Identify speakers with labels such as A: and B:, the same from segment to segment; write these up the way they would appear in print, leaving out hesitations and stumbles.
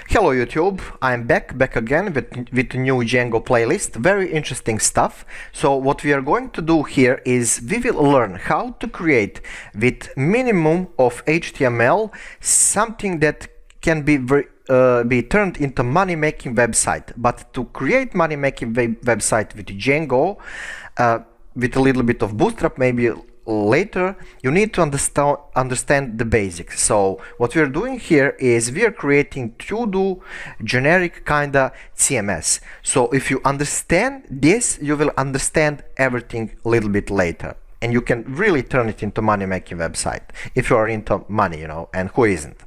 A: Hello YouTube, I'm back again with a new Django playlist. Very interesting stuff. So what we are going to do here is we will learn how to create with minimum of HTML something that can be turned into money-making website. But to create money-making website with Django, with a little bit of Bootstrap, maybe later, you need to understand the basics. So what we're doing here is we are creating to-do generic kinda CMS. So if you understand this, you will understand everything a little bit later, and you can really turn it into money-making website if you are into money, and who isn't.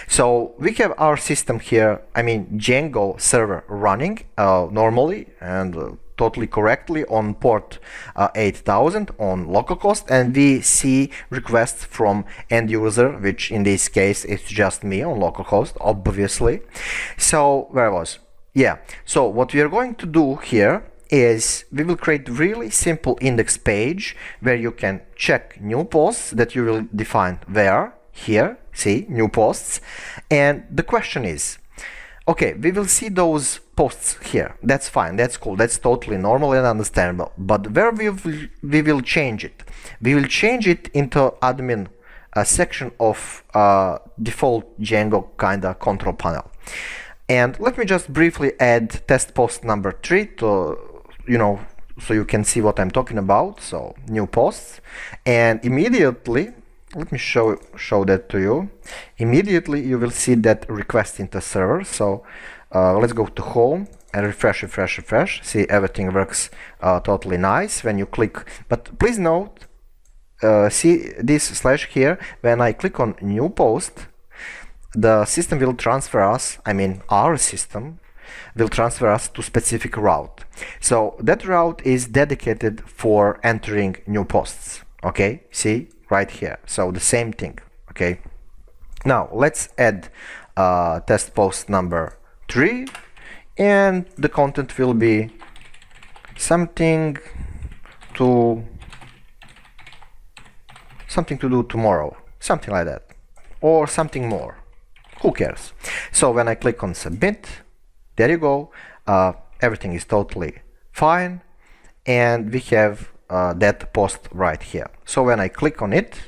A: So we have our system here, Django server running normally and totally correctly on port 8000 on localhost, and we see requests from end user, which in this case is just me on localhost, obviously. So where I was? Yeah, so what we are going to do here is we will create really simple index page where you can check new posts that you will define where, here, see, new posts. And the question is, okay, we will see those posts here. That's fine, that's cool, that's totally normal and understandable. But where we will change it? We will change it into admin section of default Django kinda control panel. And let me just briefly add test post number 3 to, so you can see what I'm talking about. So new posts, and immediately, let me show that to you. Immediately you will see that request into server. So let's go to home and refresh. See, everything works totally nice when you click. But please note, see this slash here, when I click on new post, the system will transfer us, our system will transfer us to specific route. So that route is dedicated for entering new posts. Okay, see? Right here. So the same thing. Okay, now let's add test post number 3, and the content will be something to do tomorrow, something like that, or something more, who cares. So when I click on submit, there you go, everything is totally fine, and we have that post right here. So when I click on it,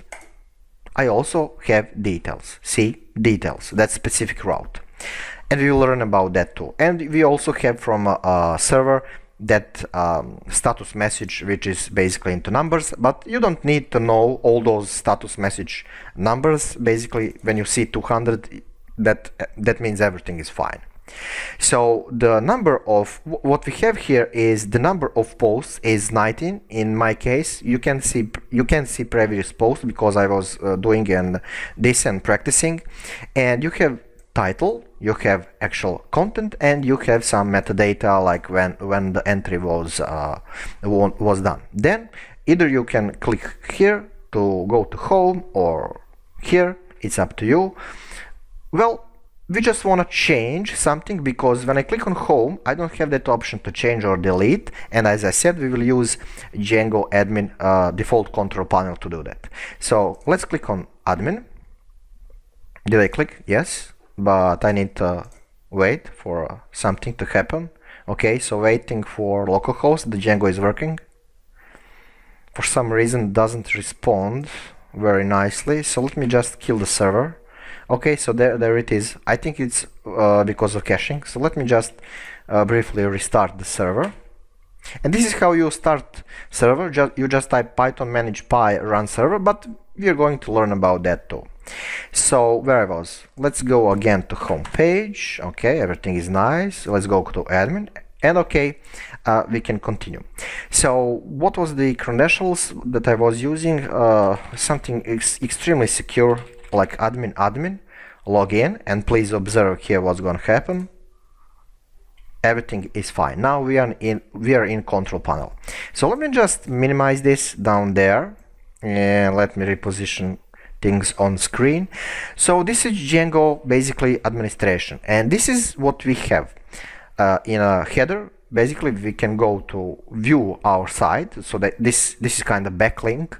A: I also have details. See, details, that specific route, and we will learn about that too. And we also have from a server that status message, which is basically into numbers, but you don't need to know all those status message numbers. Basically, when you see 200, that means everything is fine. So the number of what we have here is the number of posts is 19 in my case. You can see previous posts because I was doing this and practicing. And you have title, you have actual content, and you have some metadata like when the entry was done. Then either you can click here to go to home, or here, it's up to you. Well, we just want to change something, because when I click on home, I don't have that option to change or delete. And as I said, we will use Django admin default control panel to do that. So let's click on admin. Did I click? Yes, but I need to wait for something to happen. Okay, so waiting for localhost. The Django is working. For some reason, doesn't respond very nicely. So let me just kill the server. Okay, so there it is. I think it's because of caching. So let me just briefly restart the server. And this is how you start server. You just type python manage py run server, but we are going to learn about that too. So where I was, let's go again to home page. Okay, everything is nice. Let's go to admin, and okay, we can continue. So what was the credentials that I was using? Something extremely secure, like admin, login, and please observe here what's going to happen. Everything is fine. Now we are in control panel. So let me just minimize this down there, and let me reposition things on screen. So this is Django basically administration, and this is what we have in a header. basically we can go to view our site, so that this is kind of backlink,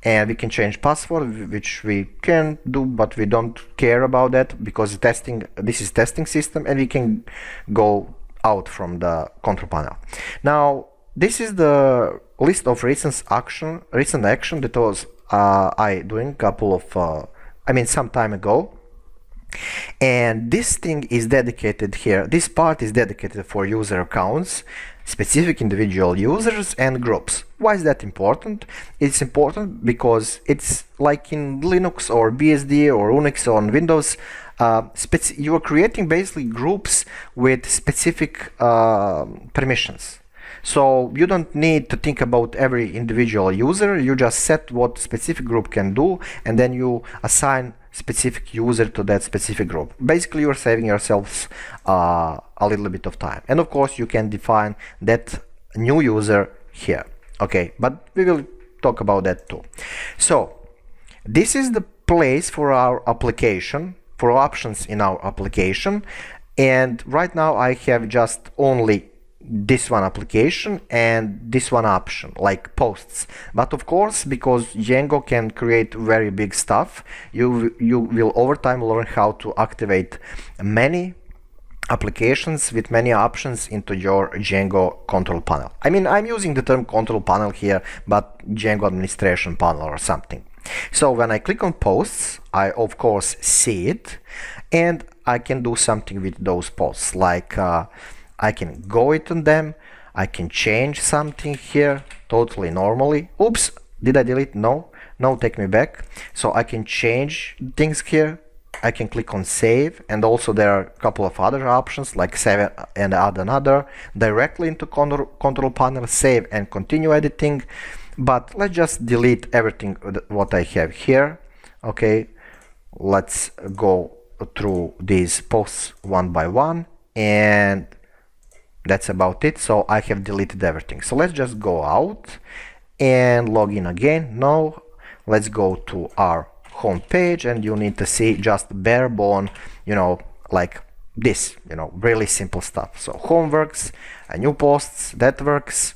A: and we can change password, which we can do, but we don't care about that because this is testing system, and we can go out from the control panel. Now this is the list of recent action that was I doing couple of some time ago. And this thing is dedicated here. This part is dedicated for user accounts, specific individual users and groups. Why is that important? It's important because it's like in Linux or BSD or Unix or on Windows, you are creating basically groups with specific permissions. So you don't need to think about every individual user. You just set what specific group can do, and then you assign specific user to that specific group. Basically, you're saving yourselves a little bit of time. And of course, you can define that new user here. Okay, but we will talk about that too. So this is the place for our application, for options in our application. And right now I have just only this one application and this one option, like posts. But of course, because Django can create very big stuff, you will over time learn how to activate many applications with many options into your Django control panel. I mean, I'm using the term control panel here, but Django administration panel or something. So when I click on posts, I of course see it, and I can do something with those posts, like I can go it on them, I can change something here totally normally. Oops, did I delete? No, take me back. So I can change things here. I can click on save, and also there are a couple of other options like save and add another, directly into control panel, save and continue editing. But let's just delete everything what I have here. Okay, let's go through these posts one by one, and that's about it. So I have deleted everything. So let's just go out and log in again. No, let's go to our home page, and you need to see just bare bone, like this, really simple stuff. So home works, new posts, that works,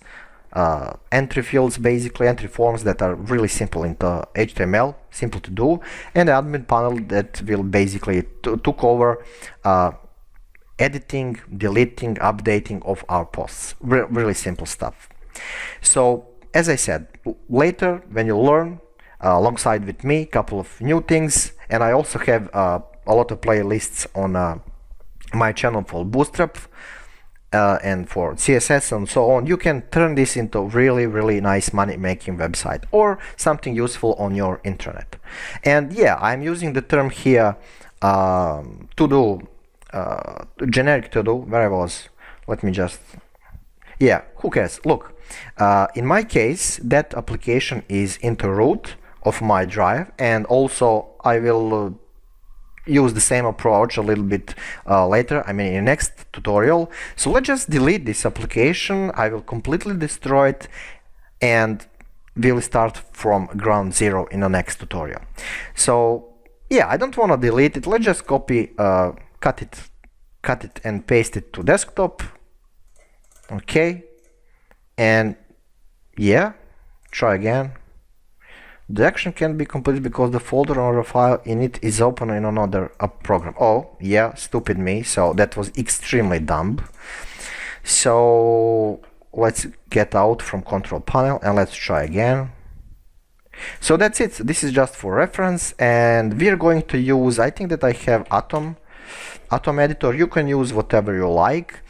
A: entry fields, basically entry forms that are really simple into HTML, simple to do, and the admin panel that will basically took over editing, deleting, updating of our posts. Really simple stuff. So as I said, later when you learn alongside with me a couple of new things, and I also have a lot of playlists on my channel for Bootstrap and for CSS and so on. You can turn this into really nice money making website or something useful on your internet. And yeah, I'm using the term here to do generic to do. Where I was, let me just, yeah, who cares? Look, in my case that application is into root of my drive, and also I will use the same approach a little bit later, I mean in the next tutorial. So let's just delete this application. I will completely destroy it, and we'll start from ground zero in the next tutorial. So yeah, I don't want to delete it. Let's just copy, cut it and paste it to desktop. Okay, and yeah, try again. The action can't be completed because the folder or a file in it is open in another program. Oh yeah, stupid me. So that was extremely dumb. So let's get out from control panel and let's try again. So that's it. This is just for reference, and we are going to use, I think that I have Atom editor. You can use whatever you like.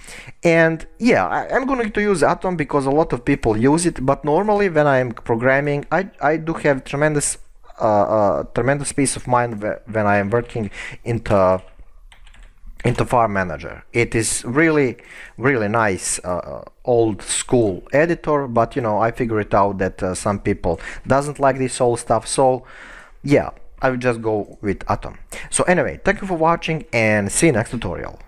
A: And yeah, I'm going to use Atom because a lot of people use it, but normally when I'm programming, I do have tremendous peace of mind when I am working into Farm Manager. It is really nice old school editor, but I figure it out that some people doesn't like this old stuff. So yeah, I will just go with Atom. So anyway, thank you for watching and see you next tutorial.